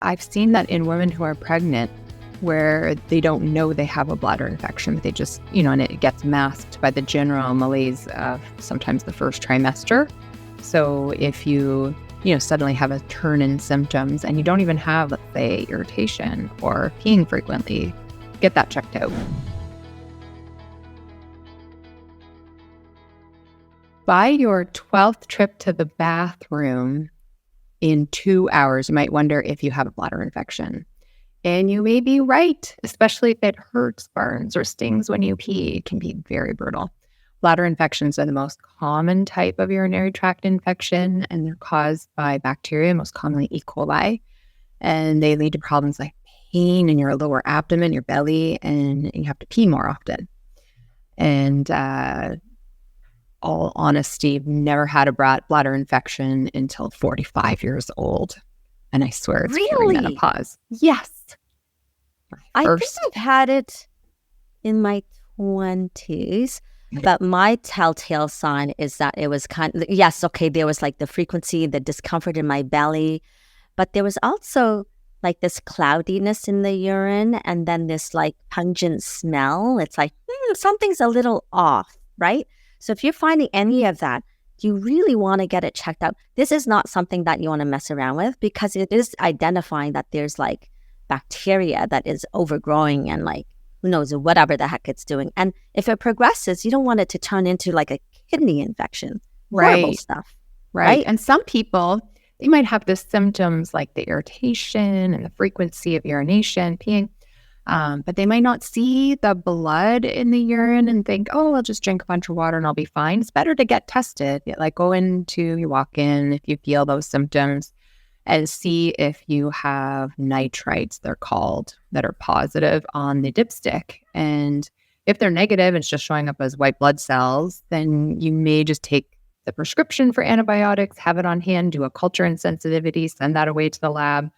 I've seen that in women who are pregnant where they don't know they have a bladder infection, but they just, and it gets masked by the general malaise of sometimes the first trimester. So if you, suddenly have a turn in symptoms and you don't even have, let's say, irritation or peeing frequently, get that checked out. By your 12th trip to the bathroom in 2 hours, you might wonder if you have a bladder infection. And you may be right, especially if it hurts, burns, or stings when you pee. It can be very brutal. Bladder infections are the most common type of urinary tract infection, and they're caused by bacteria, most commonly E. coli. And they lead to problems like pain in your lower abdomen, your belly, and you have to pee more often. And all honesty, I've never had a bladder infection until 45 years old. And I swear it's perimenopause. Yes. I think I've had it in my 20s, but my telltale sign is that it was there was like the frequency, the discomfort in my belly, but there was also like this cloudiness in the urine and then this like pungent smell. It's like, something's a little off, right? So if you're finding any of that, you really want to get it checked out. This is not something that you want to mess around with because it is identifying that there's like bacteria that is overgrowing and like, who knows, whatever the heck it's doing. And if it progresses, you don't want it to turn into like a kidney infection. Horrible stuff. Right. And some people, they might have the symptoms like the irritation and the frequency of urination, peeing. But they might not see the blood in the urine and think, oh, I'll just drink a bunch of water and I'll be fine. It's better to get tested. Like you walk in if you feel those symptoms and see if you have nitrites, they're called, that are positive on the dipstick. And if they're negative, it's just showing up as white blood cells, then you may just take the prescription for antibiotics, have it on hand, do a culture and sensitivity, send that away to the lab.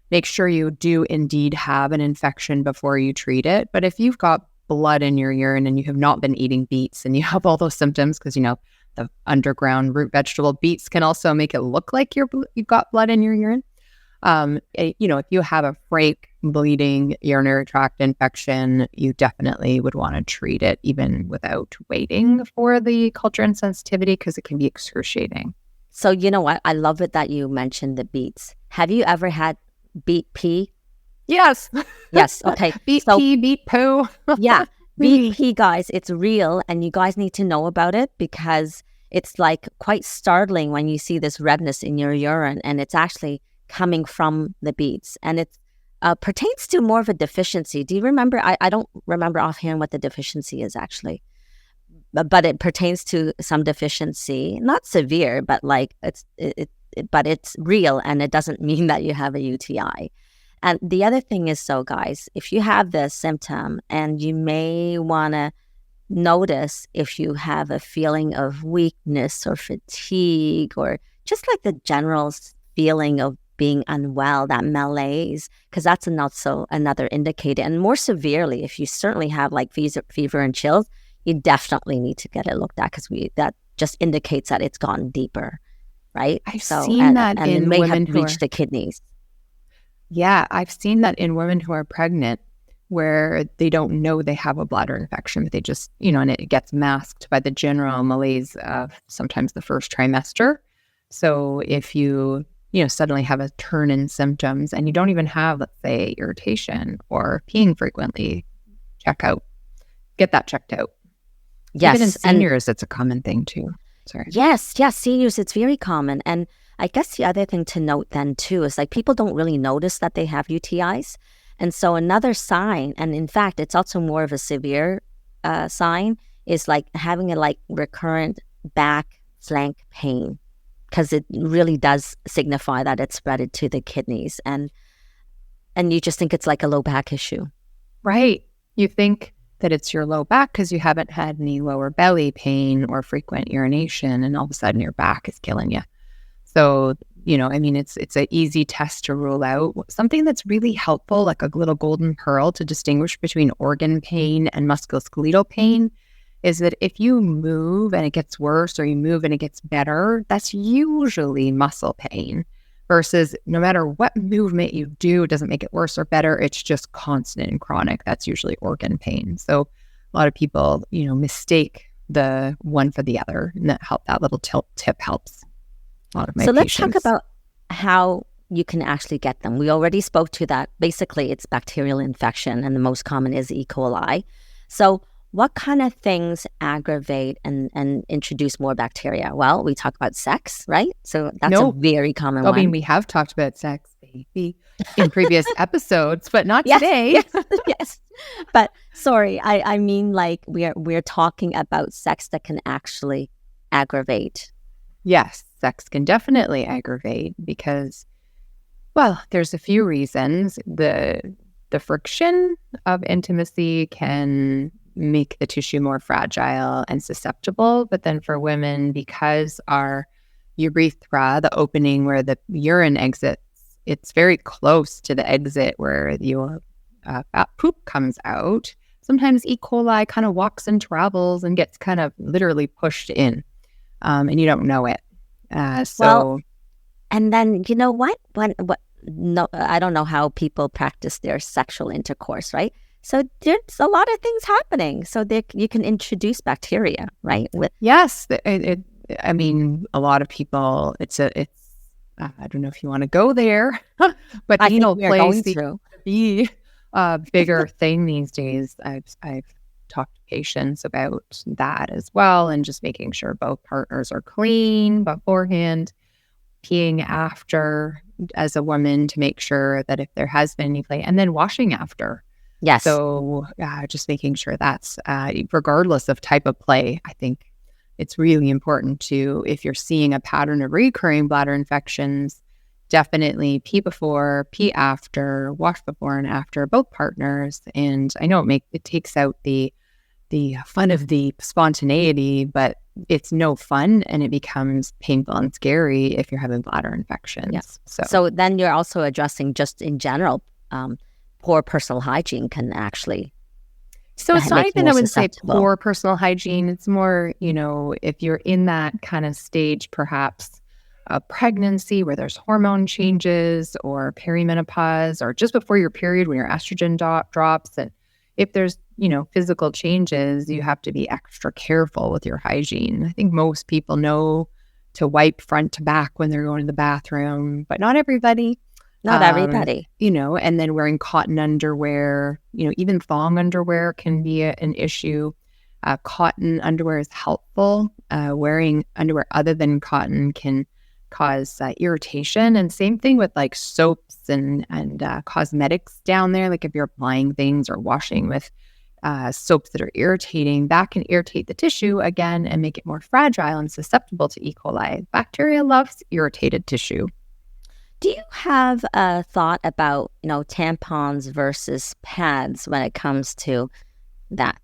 Make sure you do indeed have an infection before you treat it. But if you've got blood in your urine and you have not been eating beets and you have all those symptoms, because, the underground root vegetable beets can also make it look like you've got blood in your urine. If you have a frank bleeding urinary tract infection, you definitely would want to treat it even without waiting for the culture and sensitivity because it can be excruciating. So you know what? I love it that you mentioned the beets. Have you ever had beet pee? Yes. Yes. Okay. Beet pee, beet poo. Yeah. Beet pee, guys, it's real and you guys need to know about it because it's like quite startling when you see this redness in your urine and it's actually coming from the beets. And it pertains to more of a deficiency. Do you remember? I don't remember offhand what the deficiency is actually. But it pertains to some deficiency, not severe, but like but it's real and it doesn't mean that you have a UTI. And the other thing is, so guys, if you have this symptom and you may want to notice if you have a feeling of weakness or fatigue or just like the general feeling of being unwell, that malaise, because that's another indicator. And more severely, if you certainly have like fever and chills, you definitely need to get it looked at because that just indicates that it's gone deeper, right? I've seen that in it may women have reached the kidneys. Yeah, I've seen that in women who are pregnant where they don't know they have a bladder infection, but they just, and it gets masked by the general malaise of sometimes the first trimester. So if you, suddenly have a turn in symptoms and you don't even have, let's say, irritation or peeing frequently, get that checked out. Yes. Even in seniors, it's a common thing too. Sorry. Yes, seniors, it's very common. And I guess the other thing to note then too is like people don't really notice that they have UTIs. And so another sign, and in fact, it's also more of a severe sign, is like having a like recurrent back flank pain, because it really does signify that it's spread to the kidneys. And you just think it's like a low back issue. Right. You think that it's your low back because you haven't had any lower belly pain or frequent urination, and all of a sudden your back is killing you. So, it's an easy test to rule out. Something that's really helpful, like a little golden pearl to distinguish between organ pain and musculoskeletal pain, is that if you move and it gets worse or you move and it gets better, that's usually muscle pain. versus no matter what movement you do, it doesn't make it worse or better. It's just constant and chronic. That's usually organ pain. So a lot of people, mistake the one for the other, and that little tip helps a lot of my So let's talk patients. about how you can actually get them. We already spoke to that. Basically, it's bacterial infection, and the most common is E. coli. So what kind of things aggravate and introduce more bacteria? Well, we talk about sex, right? So that's a No, very common I mean, one. we have talked about sex, baby, in previous episodes, but not Yes, today. yes, yes. But sorry, I mean, like we're talking about sex that can actually aggravate. Yes, sex can definitely aggravate because, well, there's a few reasons. The friction of intimacy can make the tissue more fragile and susceptible. But then for women, because our urethra, the opening where the urine exits, it's very close to the exit where your poop comes out. Sometimes E. coli kind of walks and travels and gets kind of literally pushed in, and you don't know it. Well, and then you know what? What? No, I don't know how people practice their sexual intercourse, right? So there's a lot of things happening. So you can introduce bacteria, right? Yes, I mean, a lot of people. I don't know if you want to go there, but I think anal we are play going seems through. to be a bigger thing these days. I've talked to patients about that as well, and just making sure both partners are clean beforehand, peeing after as a woman to make sure that if there has been any play, and then washing after. Yes. So just making sure that's regardless of type of play, I think it's really important to, if you're seeing a pattern of recurring bladder infections, definitely pee before, pee after, wash before and after both partners. And I know it takes out the fun of the spontaneity, but it's no fun and it becomes painful and scary if you're having bladder infections. Yeah. So then you're also addressing just in general, poor personal hygiene can actually So it's not make you even, more I wouldn't say susceptible. poor personal hygiene. It's more, if you're in that kind of stage, perhaps a pregnancy where there's hormone changes or perimenopause or just before your period when your estrogen drops. And if there's, physical changes, you have to be extra careful with your hygiene. I think most people know to wipe front to back when they're going to the bathroom, but not everybody. Not everybody. And then wearing cotton underwear, even thong underwear can be an issue. Cotton underwear is helpful. Wearing underwear other than cotton can cause irritation. And same thing with like soaps and cosmetics down there. Like if you're applying things or washing with soaps that are irritating, that can irritate the tissue again and make it more fragile and susceptible to E. coli. Bacteria loves irritated tissue. Do you have a thought about, tampons versus pads when it comes to that?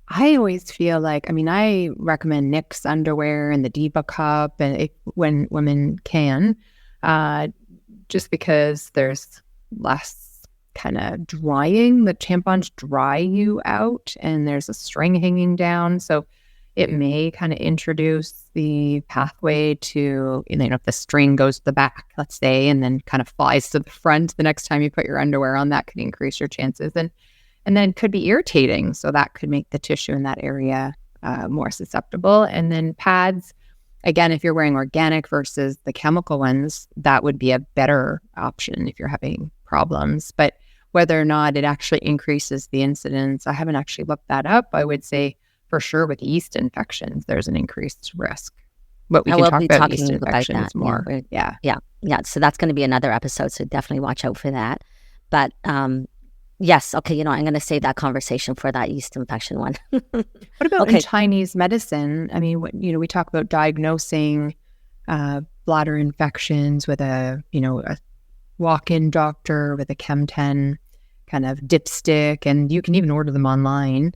I always feel like, I recommend Nick's underwear and the Diva cup and when women can, just because there's less kind of drying. The tampons dry you out and there's a string hanging down. So it may kind of introduce the pathway to, if the string goes to the back, let's say, and then kind of flies to the front the next time you put your underwear on, that could increase your chances. And then could be irritating. So that could make the tissue in that area more susceptible. And then pads, again, if you're wearing organic versus the chemical ones, that would be a better option if you're having problems. But whether or not it actually increases the incidence, I haven't actually looked that up. I would say for sure with yeast infections, there's an increased risk. But we can talk about yeast infections more. Yeah. So that's going to be another episode. So definitely watch out for that. But yes, okay. I'm going to save that conversation for that yeast infection one. What about in Chinese medicine? We talk about diagnosing bladder infections with a walk-in doctor with a Chem10 kind of dipstick, and you can even order them online.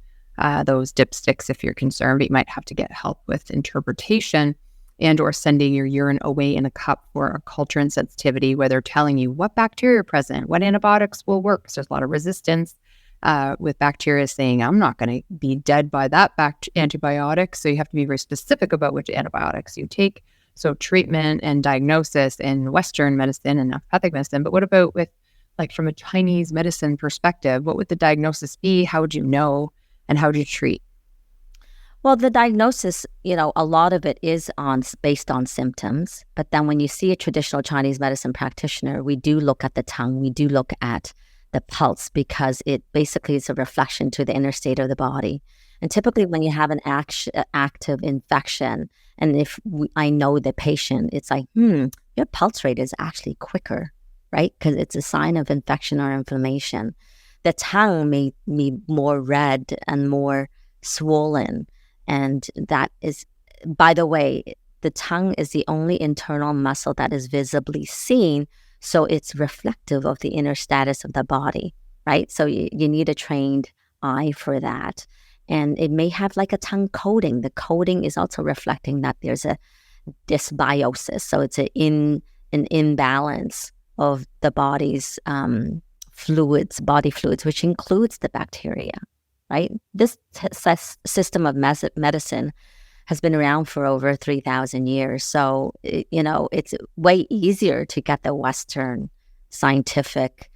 Those dipsticks if you're concerned, but you might have to get help with interpretation and or sending your urine away in a cup for a culture and sensitivity where they're telling you what bacteria are present, what antibiotics will work. Because there's a lot of resistance with bacteria saying, I'm not going to be dead by that antibiotic. So you have to be very specific about which antibiotics you take. So treatment and diagnosis in Western medicine and naturopathic medicine. But what about with like from a Chinese medicine perspective, what would the diagnosis be? How would you know? And how would you treat? Well, the diagnosis, a lot of it is based on symptoms. But then when you see a traditional Chinese medicine practitioner, we do look at the tongue, we do look at the pulse, because it basically is a reflection to the inner state of the body. And typically when you have an active infection, and if I know the patient, it's like, your pulse rate is actually quicker, right? Because it's a sign of infection or inflammation. The tongue may be more red and more swollen. And that is, by the way, the tongue is the only internal muscle that is visibly seen. So it's reflective of the inner status of the body, right? So you need a trained eye for that. And it may have like a tongue coating. The coating is also reflecting that there's a dysbiosis. So it's an imbalance of the body's body fluids, which includes the bacteria, right? This system of medicine has been around for over 3,000 years. So, it's way easier to get the Western scientific,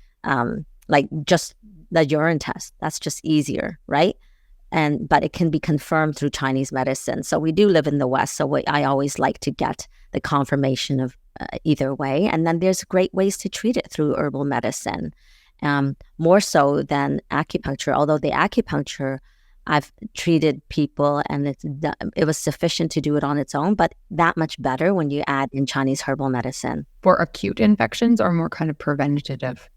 like just the urine test. That's just easier, right? But it can be confirmed through Chinese medicine. So we do live in the West. So I always like to get the confirmation of either way. And then there's great ways to treat it through herbal medicine, more so than acupuncture. Although the acupuncture, I've treated people and it was sufficient to do it on its own, but that much better when you add in Chinese herbal medicine. For acute infections or more kind of preventative?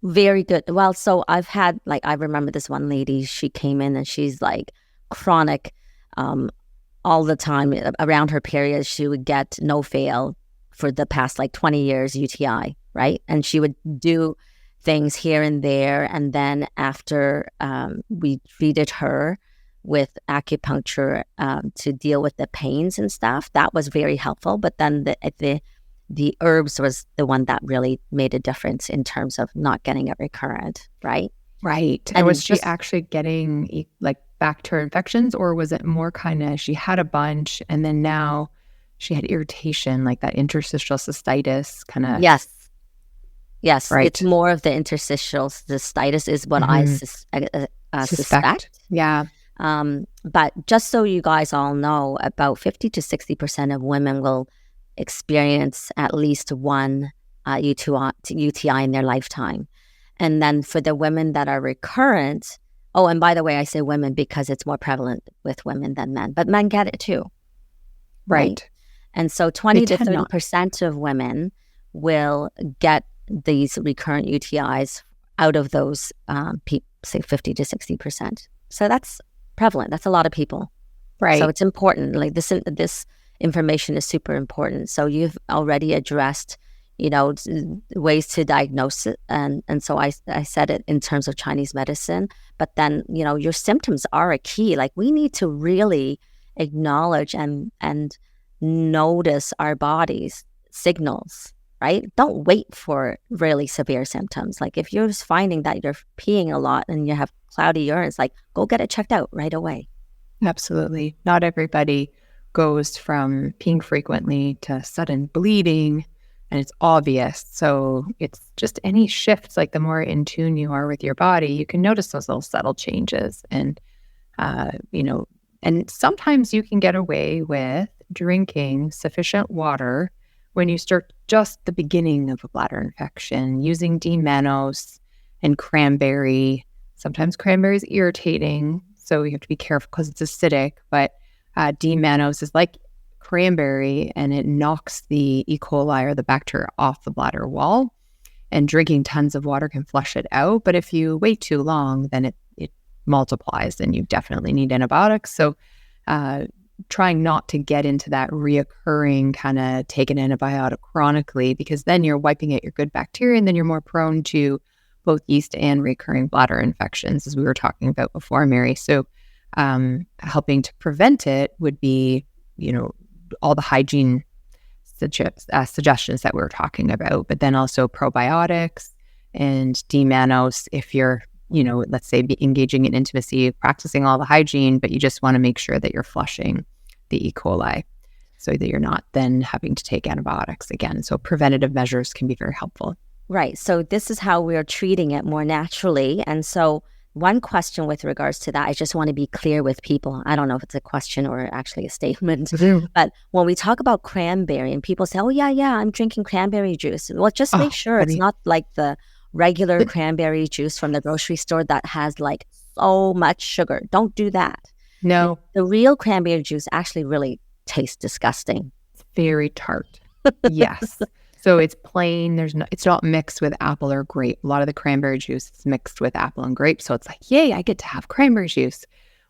Very good. Well, so I've had, I remember this one lady, she came in and she's like chronic, all the time around her period. She would get no fail for the past 20 years UTI, right? And she would do things here and there. And then after we treated her with acupuncture to deal with the pains and stuff, that was very helpful. But then the herbs was the one that really made a difference in terms of not getting it recurrent, right? Right. And was she actually getting back to her infections, or was it more kind of she had a bunch and then now she had irritation, like that interstitial cystitis kind of? Yes, right. It's more of the interstitial cystitis is what I suspect. Yeah. But just so you guys all know, about 50 to 60% of women will experience at least one UTI in their lifetime. And then for the women that are recurrent, and by the way, I say women because it's more prevalent with women than men, but men get it too. Right. And so 20 to 30% of women will get these recurrent UTIs out of those, say 50 to 60%. So that's prevalent. That's a lot of people. Right. So it's important. This information is super important. So you've already addressed, ways to diagnose it. And so I said it in terms of Chinese medicine, but then, your symptoms are a key. We need to really acknowledge and notice our body's signals, right? Don't wait for really severe symptoms. If you're just finding that you're peeing a lot and you have cloudy urine, it's go get it checked out right away. Absolutely. Not everybody goes from peeing frequently to sudden bleeding, and it's obvious. So it's just any shifts, the more in tune you are with your body, you can notice those little subtle changes. And, and sometimes you can get away with drinking sufficient water when you start just the beginning of a bladder infection, using D-mannose and cranberry. Sometimes cranberry is irritating, so you have to be careful because it's acidic, but D-mannose is like cranberry, and it knocks the E. coli or the bacteria off the bladder wall, and drinking tons of water can flush it out. But if you wait too long, then it multiplies and you definitely need antibiotics. So trying not to get into that reoccurring kind of take an antibiotic chronically, because then you're wiping out your good bacteria and then you're more prone to both yeast and recurring bladder infections, as we were talking about before, Mary. So helping to prevent it would be, all the hygiene suggestions that we were talking about, but then also probiotics and D-mannose if you're, let's say engaging in intimacy, practicing all the hygiene, but you just want to make sure that you're flushing the E. coli. so that you're not then having to take antibiotics again. So preventative measures can be very helpful. Right. So this is how we're treating it more naturally. And so one question with regards to that, I just want to be clear with people. I don't know if it's a question or actually a statement, but when we talk about cranberry and people say, oh, yeah, I'm drinking cranberry juice. Well, just make sure it's not like the regular cranberry juice from the grocery store that has like so much sugar. Don't do that. No. The real cranberry juice actually really tastes disgusting. It's very tart. Yes. So it's plain. It's not mixed with apple or grape. A lot of the cranberry juice is mixed with apple and grape. So it's like, yay, I get to have cranberry juice.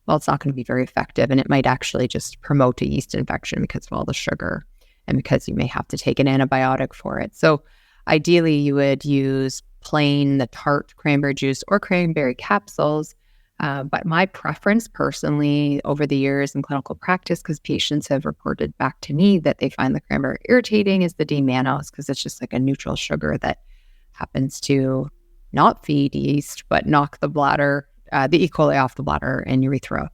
Well, it's not going to be very effective. And it might actually just promote a yeast infection because of all the sugar and because you may have to take an antibiotic for it. So ideally, you would use plain, the tart cranberry juice or cranberry capsules. But my preference personally over the years in clinical practice, because patients have reported back to me that they find the cranberry irritating, is the D-mannose, because it's just like a neutral sugar that happens to not feed yeast, but knock the bladder, the E. coli off the bladder and urethra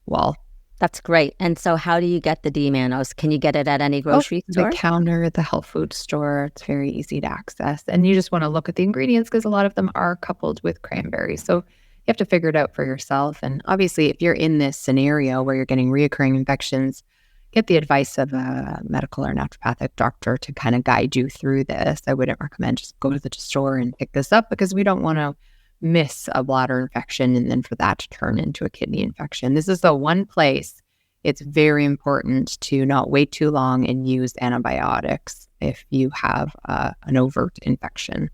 wall. That's great. And so how do you get the D-mannose? Can you get it at any grocery store? The counter at the health food store. It's very easy to access. And you just want to look at the ingredients because a lot of them are coupled with cranberry. So you have to figure it out for yourself. And obviously, if you're in this scenario where you're getting reoccurring infections, get the advice of a medical or naturopathic doctor to kind of guide you through this. I wouldn't recommend just go to the store and pick this up because we don't want to miss a bladder infection and then for that to turn into a kidney infection. This is the one place it's very important to not wait too long and use antibiotics if you have an overt infection.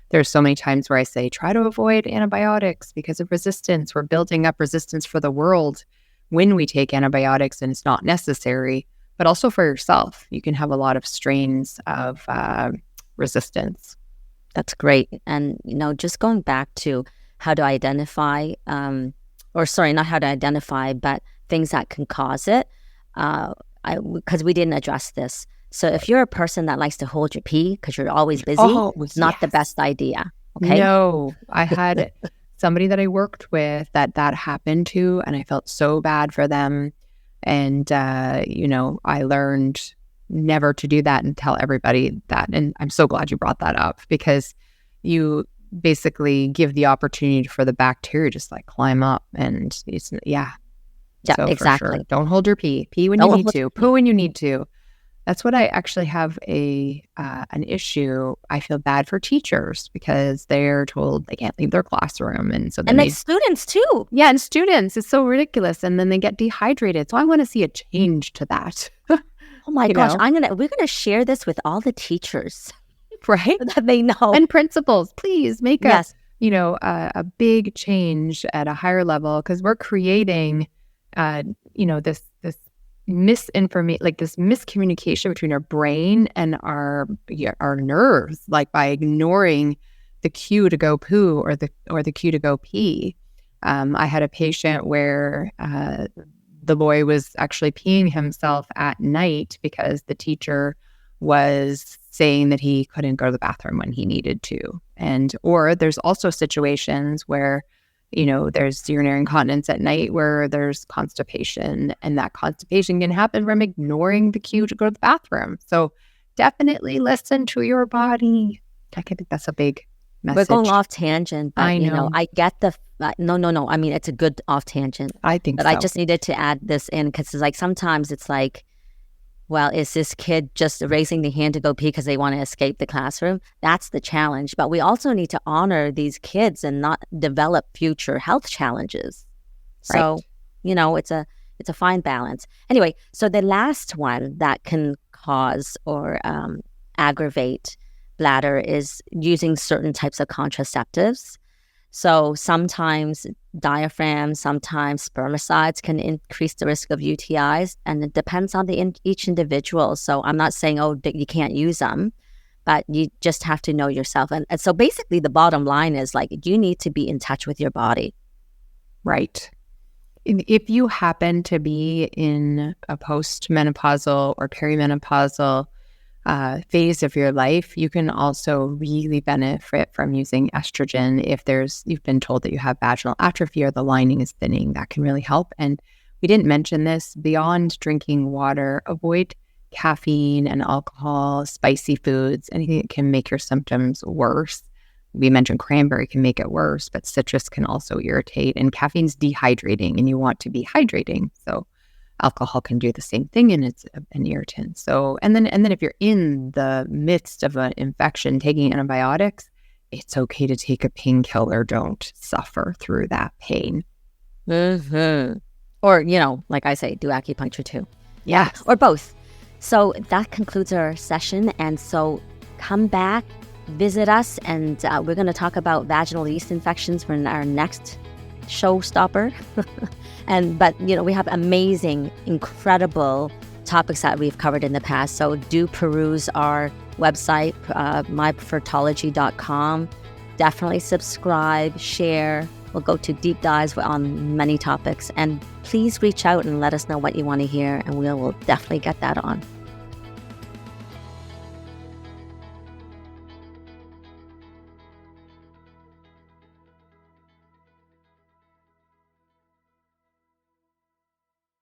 There's so many times where I say, try to avoid antibiotics because of resistance. We're building up resistance for the world when we take antibiotics and it's not necessary, but also for yourself. You can have a lot of strains of resistance. That's great. And, just going back to how to identify, not how to identify, but things that can cause it, because we didn't address this. So if you're a person that likes to hold your pee because you're always busy, it's not the best idea. Okay. No, I had somebody that I worked with that happened to, and I felt so bad for them. And, I learned never to do that and tell everybody that. And I'm so glad you brought that up because you basically give the opportunity for the bacteria just like climb up and Yeah, so exactly. Sure. Don't hold your pee. Pee when you need to. Poo when you need to. That's what I actually have an issue. I feel bad for teachers because they're told they can't leave their classroom. And so then students too. Yeah, and students. It's so ridiculous. And then they get dehydrated. So I want to see a change to that. Oh my gosh. We're gonna share this with all the teachers. Right? That they know. And principals, please make a big change at a higher level because we're creating this misinformation, like this miscommunication between our brain and our nerves, like by ignoring the cue to go poo or the cue to go pee. I had a patient where the boy was actually peeing himself at night because the teacher was saying that he couldn't go to the bathroom when he needed to. Or there's also situations where there's urinary incontinence at night where there's constipation, and that constipation can happen from ignoring the cue to go to the bathroom. So definitely listen to your body. I think that's a big message. We're going off tangent, but I know. I get the no. I mean, it's a good off tangent. I think but so. I just needed to add this in because it's like sometimes it's like, well, is this kid just raising the hand to go pee because they want to escape the classroom? That's the challenge. But we also need to honor these kids and not develop future health challenges. So, it's a fine balance. Anyway, so the last one that can cause or aggravate bladder is using certain types of contraceptives. So sometimes diaphragm, sometimes spermicides can increase the risk of UTIs, and it depends on each individual. So I'm not saying, you can't use them, but you just have to know yourself. And so basically the bottom line is like, you need to be in touch with your body. Right. If you happen to be in a postmenopausal or perimenopausal phase of your life, you can also really benefit from using estrogen. If you've been told that you have vaginal atrophy or the lining is thinning, that can really help. And we didn't mention this, beyond drinking water, avoid caffeine and alcohol, spicy foods, anything that can make your symptoms worse. We mentioned cranberry can make it worse, but citrus can also irritate. And caffeine's dehydrating, and you want to be hydrating. So alcohol can do the same thing, and it's an irritant. So, and then if you're in the midst of an infection, taking antibiotics, it's okay to take a painkiller. Don't suffer through that pain. Mm-hmm. Or, like I say, do acupuncture too. Yes. Or both. So that concludes our session. And so come back, visit us, and we're going to talk about vaginal yeast infections for our next showstopper. But we have amazing, incredible topics that we've covered in the past. So do peruse our website, myfertology.com. Definitely subscribe, share. We'll go to deep dives on many topics. And please reach out and let us know what you want to hear, and we will definitely get that on.